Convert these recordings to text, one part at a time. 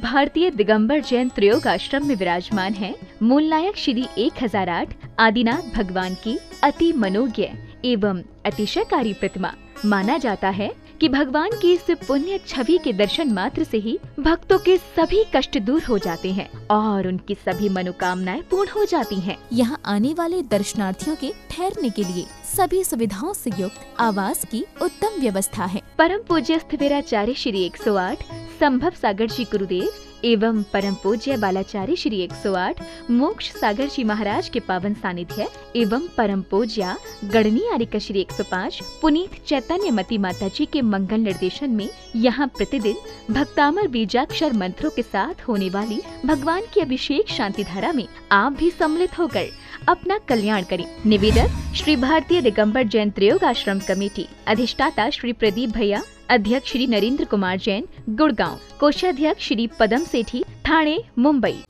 भारतीय दिगंबर जैन त्रयोग आश्रम में विराजमान है मूलनायक श्री 1008 आदिनाथ भगवान की अति मनोज्ञ एवं अतिशयकारी प्रतिमा। माना जाता है कि भगवान की इस पुण्य छवि के दर्शन मात्र से ही भक्तों के सभी कष्ट दूर हो जाते हैं और उनकी सभी मनोकामनाएं पूर्ण हो जाती हैं। यहाँ आने वाले दर्शनार्थियों के ठहरने के लिए सभी सुविधाओं से युक्त आवास की उत्तम व्यवस्था है। परम पूज्य स्थिविराचार्य श्री 108 संभव सागर जी गुरुदेव एवं परम पूज्य बालाचार्य श्री 108 मोक्ष सागर जी महाराज के पावन सानिध्य एवं परम पूज्य गणनी आर्यका श्री 105 पुनीत चैतन्य मती माता जी के मंगल निर्देशन में यहाँ प्रतिदिन भक्तामर बीजाक्षर मंत्रों के साथ होने वाली भगवान की अभिषेक शांति धारा में आप भी सम्मिलित होकर अपना कल्याण करें। निवेदक श्री भारतीय दिगंबर जैन त्रयोग आश्रम कमेटी, अधिष्ठाता श्री प्रदीप भैया, अध्यक्ष श्री नरेंद्र कुमार जैन गुड़गांव, कोषाध्यक्ष श्री पदम सेठी ठाणे मुंबई।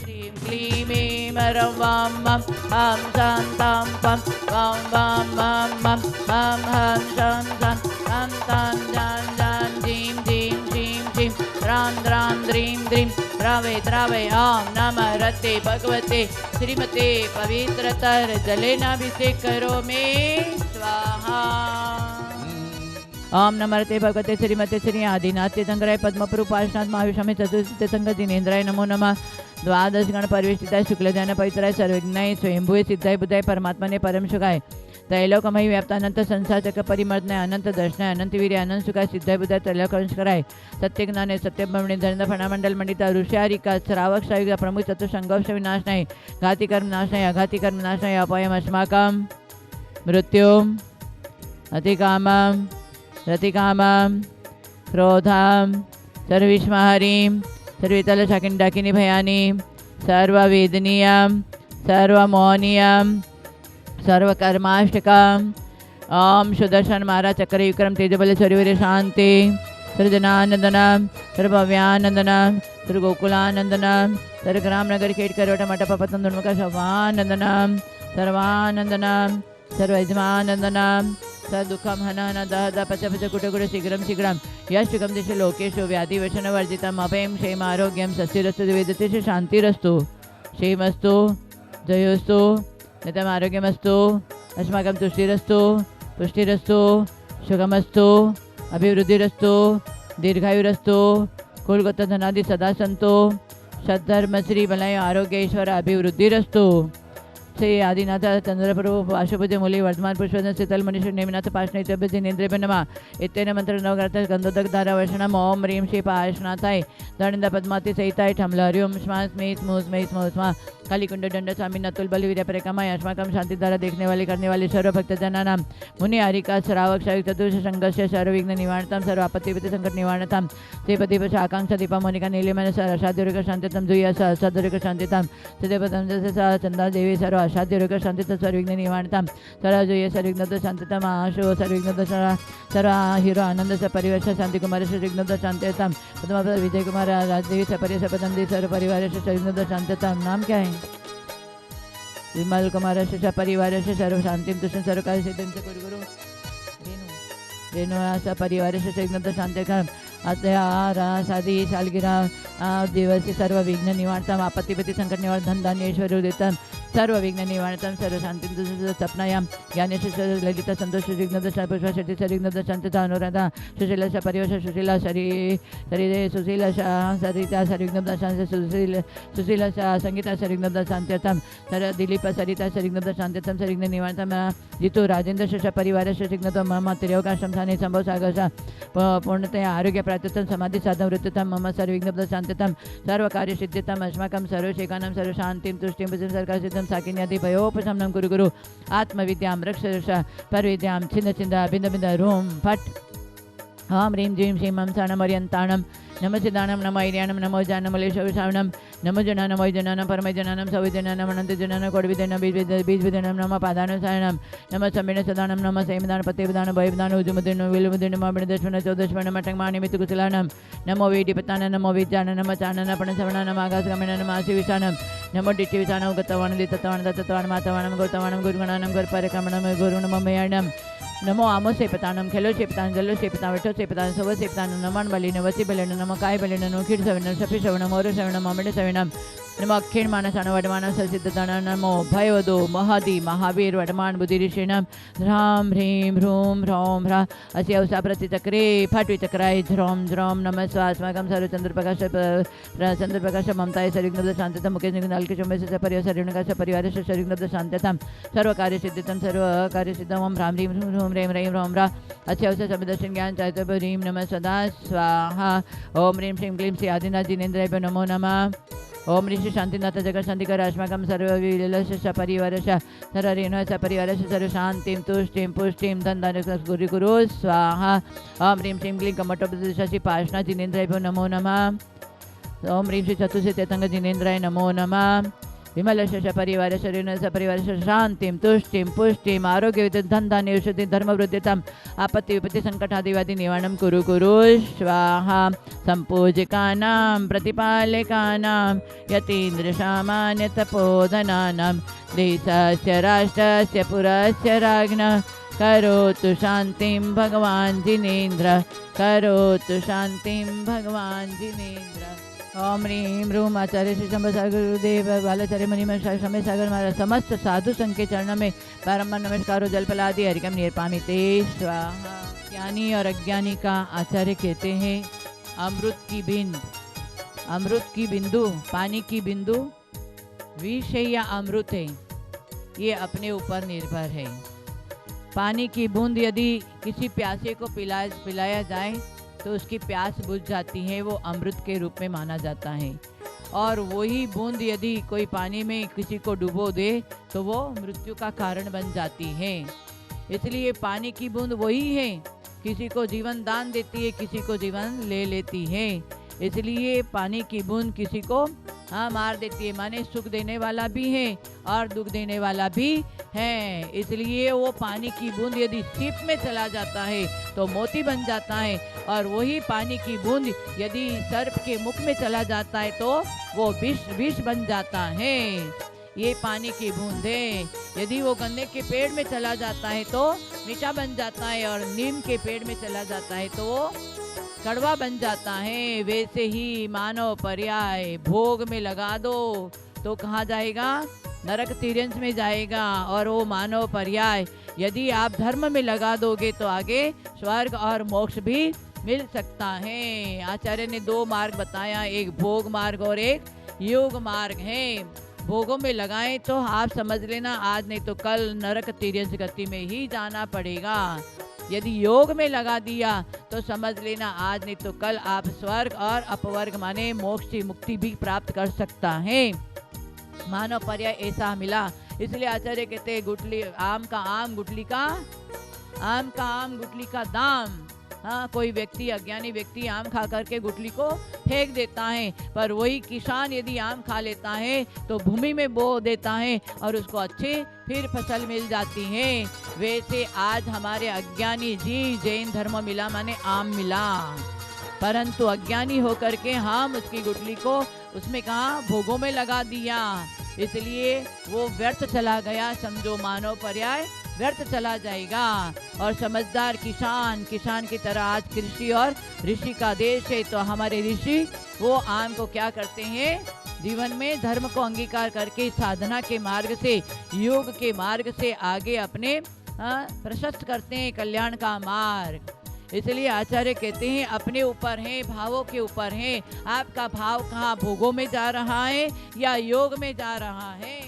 द्रावे द्रावे ओम नमः रते भगवते श्रीमते पवित्रतर जलेनाभिषेक करो में स्वाहा। ओम नमः रते भगवते श्रीमते श्री आदिनाथ तीर्थंकराय पद्मपुरुपाशनाथ महाविष्णु चतुर्थ संघ दिनेन्द्राय नमो नमः। द्वादश गण परिवेष्टिताय शुक्लध्यान पवित्राय सर्वज्ञाय स्वयंभुवे सिद्धाय बुद्धाय परमात्मने परम सुखाय त्रैलोकमयी व्याप्तानंत संसार चक्र परिमर्दनाय अनंत दर्शनाय अनंत वीर्य अनंत सुखाय सिद्धाय बुद्धाय त्रैलोकंशकराय सत्य ज्ञाने सत्य ब्रह्मणे धर्म फणामंडल मंडिता ऋषियारिका श्रावक श्राविका प्रमुख चतुसंगोष विनाशनाय घाति कर्म नाशनाय अघाति कर्म नाशनाय अपायम अस्माकं मृत्युम अतिकामम रतिकामम क्रोधम सर्विष्महरीं सर्वितल शाकिंडाकिनी भयानी सर्ववेदनीयम सर्वमोहनीयम सर्वकर्माष्टकम। ओम सुदर्शन मारा चक्र विक्रम तेजबल शरीर शांति सर्वजनानंदनम सर्वभव्यानंदनम सर्वगोकुलानंदनम सर्वग्राम नगर खेट करोट मठ पपतन दुर्मुख सर्वानंदनम सर्वानंदनम सर्वयजमानंदनम सदुखम हनन दह द पच पच कुट कुट शीघ्रम शीघ्रम यशुकम दिश लोकेशु व्याधि वचन वर्जितम अभयम क्षेम आरोग्यम सस्यरस्तु वेदते शांतिरस्तु क्षेमस्तु जयोस्तु नित्यम आरोग्यमस्तु अस्माकं तुष्टिरस्तु पुष्टिरस्तु सुखमस्तु अभिवृद्धिरस्तु दीर्घायुरस्तु कुलगत धनादि सदा संतो सद्धर्म श्री बलय आरोग्य ईश्वर अभिवृद्धिरस्तु। श्री आदिनाथ चंद्रप्रभु पाशुपूज्य मूली वर्धमान पुष्पन शीतल मनीष नेमिनाथ पाशनेन्द्र जिनेन्द्र नमा इत्यन मंत्र नवग्रत गंधोदक धारा वर्षणम ओम ह्रीं श्री पाशनाथाय दंड पद्माति सहिताय ठमल हरिओम स्मा स्मे स्मो स्मे स्मो स्मा कालीकुंड दंड स्वामी नतुल बल वीर परिक्रमाय अस्माकं शांति धारा देखने वाले करने वाले सर्व भक्त जनानां मुनि हरिका श्रावक शाविक चतुर्थ संघर्ष सर्व विघ्न निवारणतां सर्व आपत्ति संकट निवारणतां श्रीपति आकांक्षा दीपा मोनिका नीलिमन असाध्य शांतितम जुया असाध्य शांतितां सदेवतम चंदा देवी सर्व असाध्य शांतिता सर्वविघ्न निवारणतां सर्व जुय सर्वविघ्न शांतितम आशु सर्वविघ्न सर्व हीरो आनंद स परिवर्ष शांति कुमार सर्वविघ्न शांतितां पद्म विजय कुमार राजदेवी सपरि सपदम देवी सर्व परिवार सर्वविघ्न शांतितां। नाम क्या है? विमल कुमार से परिवार से सर्व शांति तुष्ण सर्व कार्य सिद्धि गुरु रेणु परिवार से सर्वविघ्न शांति कर्म अत्यारा शादी सालगिरह दिवस सर्व विघ्न निवारणताम आपत्तिपति संकट निवारण धन धान्य ऐश्वर्य उदितम सर्व विघ्न निवारणताम सर्व शांति सपनायाम ज्ञानेश ललिता संतोष विघ्न पुष्पा शक्ति सर्विघ्न शांतिता अनुराधा सुशीला परिवेश सुशीला शरीरे सुशीला सरिता सर्विघ्न शांति सुशीला संगीता सर्विघ्न शांतितम सर्व दिलीप सरिता सर्विघ्न शांतितम सर्विघ्न निवारणतम जितु राजेंद्र शश परिवार विघ्न मम त्रियोगाश्रम स्थाने संभव सागर पूर्णतया आरोग्य प्राप्तम समाधि साधन वृत्तम मम सर्वविघ्न शांतितम सर्व कार्य सिद्धितम अस्माकं सर्वशेखानं सर्व शांतिं तुष्टिं सरकार सिद्धं साकिन्यादि भयोपशमनं गुरु गुरु आत्मविद्यां रक्ष रक्ष परविद्यां छिन्न छिन्न भिन्न भिन्न रूं फट् ओम ह्रीं ज्रीं श्रीं मं साणमर्यन्ताणं नमो सिद्धाणं नमो ऐर्याणं नमो जानमलेशविषावणं नमो जनानं वैजनानं परमैजनानं सविजनानं अनन्तजनानं कोडविजनं बीजविजनं नमो पादानुसारणं नमो समेण सदानं नमो सैमदान पतेविदानं भयविदानं उजुमुदिनं विलुमुदिनं मामिणदश्मनं चौदश्मनं मटङ्माणि मितुकुशलानं नमो वेटिपतानं नमो विद्यानं नमो चाननं पणसवणं नमो आकाशगमनं नमो आशिविषानं नमो डिट्टिविषानं गतवाणं दितत्वाणं दत्तत्वाणं मातवाणं गौतवाणं गुरुगणानं गुरुपरिक्रमणं गुरुणममयाणं नमो आमो से पतानम खेलो से पतान जलो से पता वेठो से पतान सव से पतान नमन बलिन वसी बलिन नम काय बलिन नो खीर सविन सफी सविन मोर सविन ममिड सविनम नमो अक्षीण मानसान वडमान ससिद्धतन नमो भयवदो महदी महावीर वडमान बुद्धि ऋषिणम ह्राम ह्रीं ह्रूं ह्रौं ह्रा अस्य उषा प्रतिचक्रे फट् चक्राय ध्रौं ध्रौं नमः स्वास्माकं चंद्रप्रकाश ममताय शरीरग्नब्द शांतता मुखे नलके चुम्बे परिवार परिवार शरीरग्नब्द शांतता सर्वकार्य सिद्धितम सर्वकार्य सिद्धम ओम ह्रां ह्रीं ह्रूं ह्रैं ह्रैं ह्रौं ह्रा अस्य उषा शब्ददर्शन ज्ञान चारित्र ह्रीं नमः सदा स्वाहा ओम ह्रीं श्रीं क्लीं श्री आदिनाथ जिनेन्द्राय नमो नमः ओम ऋषि शांतिनाथ जगत शांतिकर अस्माकं सर्वविलस्य परिवारस्य सर्वरेणुस्य परिवारस्य सर्व शांतिं तुष्टिं पुष्टिं धनधान्य गुरु गुरु स्वाहा ओम ह्रीं श्रीं क्लीं कमठोपदेशाची पार्श्वनाथ जिनेन्द्राय नमो नमः ओम ह्रीं श्री चतुर्थ चेतंग जिनेन्द्राय नमो नमः विमलस्य परिवारस्य रेणुस्य परिवारस्य शांतिं तुष्टिं पुष्टिं आरोग्य धनधान्य औषधि धर्मवृद्धिताम् आपत्ति विपत्ति संकटादिवादि निवारणं कुरु कुरु स्वाहा संपूजकानां प्रतिपालकानां यतीन्द्रसामान्य तपोधनानां देशस्य राष्ट्रस्य पुरस्य राज्ञः करोतु शान्तिं भगवान् जिनेन्द्र करोतु शान्तिं भगवान् जिनेन्द्र ओम ह्रीं ह्रूं आचार्य श्री शंभु सागर गुरुदेव बालाचार्य मुनि समय सागर महाराज समस्त साधु संघ के चरण में बारंबार नमस्कारो जलपलादि हरिकम निर्पामी ते स्वाहा। ज्ञानी और अज्ञानी का आचार्य कहते हैं अमृत की बिंदु पानी की बिंदु विष है या अमृत है, ये अपने ऊपर निर्भर है। पानी की बूंद यदि किसी प्यासे को पिलाया जाए तो उसकी प्यास बुझ जाती है, वो अमृत के रूप में माना जाता है। और वही बूंद यदि कोई पानी में किसी को डुबो दे तो वो मृत्यु का कारण बन जाती है। इसलिए पानी की बूंद वही है, किसी को जीवन दान देती है, किसी को जीवन ले लेती है। इसलिए पानी की बूंद किसी को मार देती है, माने सुख देने वाला भी है और दुख देने वाला भी है। इसलिए वो पानी की बूंद यदि सीप में चला जाता है तो मोती बन जाता है, और वही पानी की बूंद यदि सर्प के मुख में चला जाता है तो वो विष बन जाता है। ये पानी की बूंद है। यदि वो गन्ने के पेड़ में चला जाता है तो मीठा बन जाता है, और नीम के पेड़ में चला जाता है तो वो कड़वा बन जाता है। वैसे ही मानव पर्याय भोग में लगा दो तो कहाँ जाएगा? नरक तिर्यंश में जाएगा। और वो मानव पर्याय यदि आप धर्म में लगा दोगे तो आगे स्वर्ग और मोक्ष भी मिल सकता है। आचार्य ने दो मार्ग बताया, एक भोग मार्ग और एक योग मार्ग है। भोगों में लगाएं तो आप समझ लेना आज नहीं तो कल नरक तिर्यंश गति में ही जाना पड़ेगा। यदि योग में लगा दिया तो समझ लेना आज नहीं तो कल आप स्वर्ग और अपवर्ग माने मोक्ष की मुक्ति भी प्राप्त कर सकता है। मानव पर्याय ऐसा मिला। इसलिए आचार्य कहते हैं गुटली आम का आम गुटली का दाम। हाँ, कोई व्यक्ति अज्ञानी व्यक्ति आम खा करके गुटली को फेंक देता है, पर वही किसान यदि आम खा लेता है तो भूमि में बो देता है और उसको अच्छे फिर फसल मिल जाती है। वैसे आज हमारे अज्ञानी जी जैन धर्म मिला माने आम मिला, परंतु अज्ञानी होकर के हम उसकी गुटली को उसमें कहा भोगों में लगा दिया, इसलिए वो व्यर्थ चला गया। समझो मानव पर्याय व्यर्थ चला जाएगा। और समझदार किसान की तरह आज कृषि और ऋषि का देश है, तो हमारे ऋषि वो आम को क्या करते हैं? जीवन में धर्म को अंगीकार करके साधना के मार्ग से योग के मार्ग से आगे अपने प्रशस्त करते हैं कल्याण का मार्ग। इसलिए आचार्य कहते हैं अपने ऊपर है, भावों के ऊपर है। आपका भाव कहाँ भोगों में जा रहा है या योग में जा रहा है?